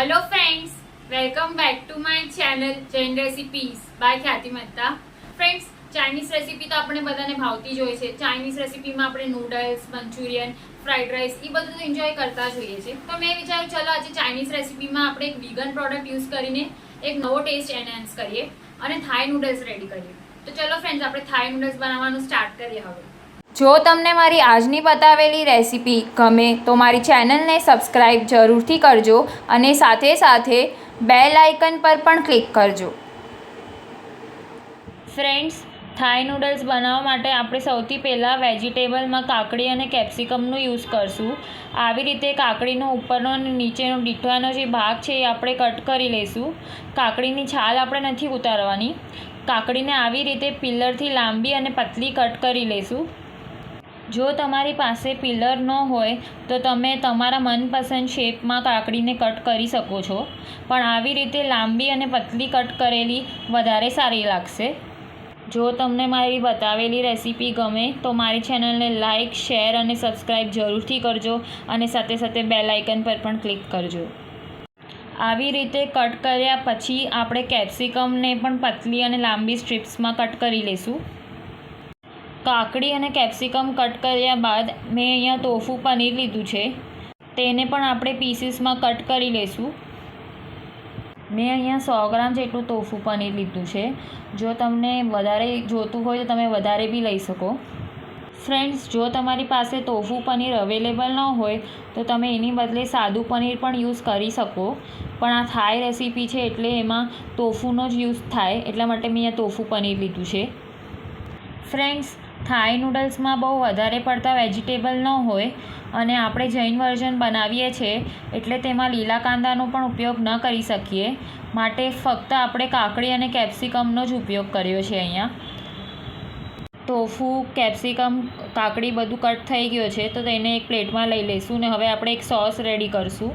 Hello friends, welcome back to my channel Jain recipes by Khyati Mehta. Friends, Chinese recipe તો આપણે બધાને ભાવતી જ હોય છે. ચાઇનીઝ રેસીપીમાં આપણે નૂડલ્સ, મંચુરિયન, ફ્રાઈડ રાઈસ એ બધું તો એન્જોય કરતા જ હોઈએ છીએ. તો મેં વિચાર્યું ચલો આજે ચાઇનીઝ રેસીપીમાં આપણે એક વીગન પ્રોડક્ટ યુઝ કરીને એક નવો ટેસ્ટ એનહાન્સ કરીએ અને થાઈ નૂડલ્સ રેડી કરીએ. તો ચલો ફ્રેન્ડ્સ, આપણે થાઈ નૂડલ્સ બનાવવાનું સ્ટાર્ટ કરીએ હવે. જો તમને મારી આજની બતાવેલી રેસીપી ગમે તો મારી ચેનલને સબસ્ક્રાઈબ જરૂરથી કરજો અને સાથે સાથે બેલ આઇકન પર પણ ક્લિક કરજો. ફ્રેન્ડ્સ, થાઈ નૂડલ્સ બનાવવા માટે આપણે સૌથી પહેલાં વેજીટેબલમાં કાકડી અને કેપ્સિકમનો યુઝ કરશું. આવી રીતે કાકડીનો ઉપરનો અને નીચેનો ડીઠવાનો જે ભાગ છે એ આપણે કટ કરી લઈશું. કાકડીની છાલ આપણે નથી ઉતારવાની. કાકડીને આવી રીતે પિલરથી લાંબી અને પતલી કટ કરી લઈશું. જો તમારી પાસે પિલર ન હોય તો તમે તમારા મનપસંદ શેપમાં કાકડીને કટ કરી શકો છો, પણ આવી રીતે લાંબી અને પતલી કટ કરેલી વધારે સારી લાગશે. જો તમને મારી બતાવેલી રેસીપી ગમે તો મારી ચેનલને લાઇક, શેર અને સબસ્ક્રાઈબ જરૂરથી કરજો અને સાથે સાથે બેલ આઇકન પર પણ ક્લિક કરજો. આવી રીતે કટ કર્યા પછી આપણે કેપ્સિકમને પણ પતલી અને લાંબી સ્ટ્રીપ્સમાં કટ કરી લઈશું. કાકડી અને કેપ્સિકમ કટ કર્યા બાદ મેં અહીંયા ટોફુ પનીર લીધું છે, તેને પણ આપણે પીસીસમાં કટ કરી લઈશું. મેં અહીંયા 100 ગ્રામ જેટલું ટોફુ પનીર લીધું છે. જો તમને વધારે જોતું હોય તો તમે વધારે બી લઈ શકો. ફ્રેન્ડ્સ, જો તમારી પાસે ટોફુ પનીર અવેલેબલ ન હોય તો તમે એની બદલે સાદું પનીર પણ યુઝ કરી શકો, પણ આ થાઈ રેસીપી છે એટલે એમાં ટોફુનો જ યુઝ થાય, એટલા માટે મેં અહીંયા ટોફુ પનીર લીધું છે. ફ્રેન્ડ્સ, થાઈ નૂડલ્સમાં બહુ વધારે પડતા વેજીટેબલ ન હોય અને આપણે જૈન વર્ઝન બનાવીએ છીએ એટલે તેમાં લીલા કાંદાનો પણ ઉપયોગ ન કરી શકીએ, માટે ફક્ત આપણે કાકડી અને કેપ્સિકમનો જ ઉપયોગ કર્યો છે. અહીંયા ટોફુ, કેપ્સિકમ, કાકડી બધું કટ થઈ ગયો છે તો તેને એક પ્લેટમાં લઈ લઈશું ને હવે આપણે એક સોસ રેડી કરીશું.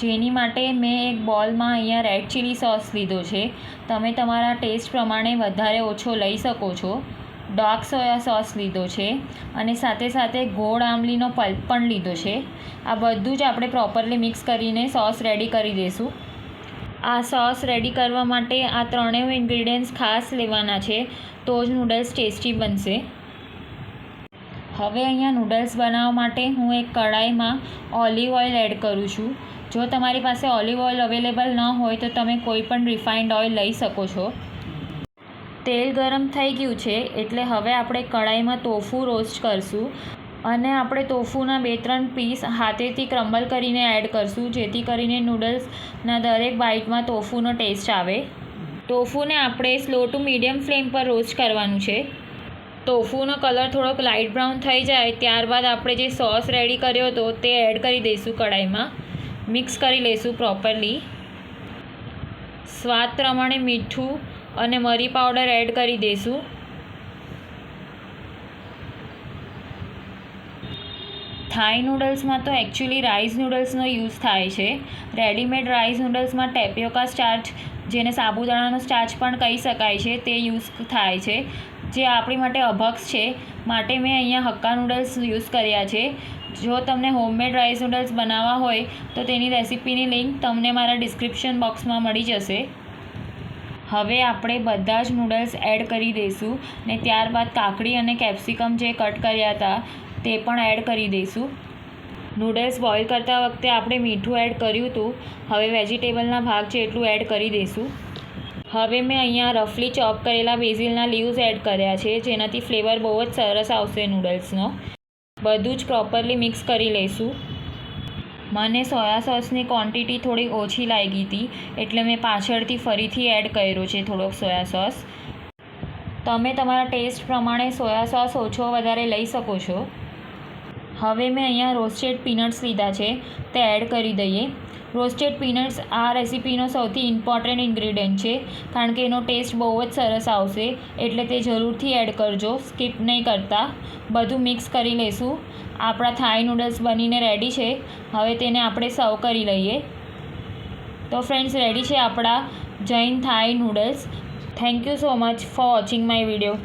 જેની માટે મેં એક બોલમાં અહીંયા રેડ ચીલી સોસ લીધો છે. તમે તમારા ટેસ્ટ પ્રમાણે વધારે ઓછો લઈ શકો છો. ડાર્ક સોયા સોસ લીધો છે અને સાથે સાથે ગોળ આંબલીનો પલ્પ પણ લીધો છે. આ બધું જ આપણે પ્રોપરલી મિક્સ કરીને સોસ રેડી કરી દઈશું. આ સોસ રેડી કરવા માટે આ ત્રણેય ઇન્ગ્રીડિયન્ટ્સ ખાસ લેવાના છે, તો જ નૂડલ્સ ટેસ્ટી બનશે. હવે અહીંયા નૂડલ્સ બનાવવા માટે હું એક કઢાઈમાં ઓલિવ ઓઇલ એડ કરું છું. જો તમારી પાસે ઓલિવ ઓઇલ અવેલેબલ ન હોય તો તમે કોઈ પણ રિફાઇન્ડ ઓઇલ લઈ શકો છો. તેલ ગરમ થઈ ગયું છે એટલે હવે આપણે કઢાઈમાં ટોફુ રોસ્ટ કરશું અને આપણે ટોફુના 2-3 પીસ હાથેથી ક્રમ્બલ કરીને એડ કરશું, જેથી કરીને નૂડલ્સના દરેક બાઇટમાં ટોફુનો ટેસ્ટ આવે. ટોફુને આપણે સ્લો ટુ મીડિયમ ફ્લેમ પર રોસ્ટ કરવાનું છે. ટોફુનો કલર થોડોક લાઇટ બ્રાઉન થઈ જાય ત્યારબાદ આપણે જે સોસ રેડી કર્યો હતો તે એડ કરી દઈશું કઢાઈમાં. મિક્સ કરી લઈશું પ્રોપરલી. સ્વાદ પ્રમાણે મીઠું અને મરી પાવડર એડ કરી દઈશું. થાઈ નૂડલ્સમાં તો એકચ્યુઅલી રાઈસ નૂડલ્સનો યુઝ થાય છે. રેડીમેડ રાઈસ નૂડલ્સમાં ટેપિયોકા સ્ટાર્ચ, જેને સાબુદાણાનો સ્ટાર્ચ પણ કહી શકાય છે, તે યુઝ થાય છે, જે આપણી માટે અભક્ષ છે. માટે મેં અહીંયા હક્કા નૂડલ્સ યુઝ કર્યા છે. જો તમને હોમમેડ રાઈસ નૂડલ્સ બનાવવા હોય તો તેની રેસીપીની લિંક તમને મારા ડિસ્ક્રિપ્શન બોક્સમાં મળી જશે. હવે આપણે બધા જ નૂડલ્સ એડ કરી દઈશું ને ત્યારબાદ કાકડી અને કેપ્સિકમ જે કટ કર્યા હતા તે પણ એડ કરી દઈશું. નૂડલ્સ બોઇલ કરતા વખતે આપણે મીઠું એડ કર્યું હતું. હવે વેજીટેબલના ભાગ છે એટલું એડ કરી દઈશું. હવે મેં અહીંયા રફલી ચોપ કરેલા બેઝિલના લીવ્સ એડ કર્યા છે, જેનાથી ફ્લેવર બહુ જ સરસ આવશે નૂડલ્સનો. બધું જ પ્રોપરલી મિક્સ કરી લઈશું. મને સોયા સોસની ક્વોન્ટિટી થોડી ઓછી લાગી હતી એટલે મેં પાછળથી ફરીથી એડ કર્યો છે થોડોક સોયા સોસ. તમે તમારા ટેસ્ટ પ્રમાણે સોયા સોસ ઓછો વધારે લઈ શકો છો. હવે મેં અહીંયા રોસ્ટેડ પીનટ્સ લીધા છે, તે એડ કરી દઈએ. રોસ્ટેડ પીનટ્સ આ રેસીપીનો સૌથી ઇમ્પોર્ટન્ટ ઇન્ગ્રીડિયન્ટ છે, કારણ કે એનો ટેસ્ટ બહુ જ સરસ આવશે, એટલે તે જરૂરથી એડ કરજો, સ્કીપ નહીં કરતા. બધું મિક્સ કરી લઈશું. આપણા થાઈ નૂડલ્સ બનીને રેડી છે. હવે તેને આપણે સર્વ કરી લઈએ. તો ફ્રેન્ડ્સ, રેડી છે આપણા જૈન થાઈ noodles. Thank you so much for watching my video.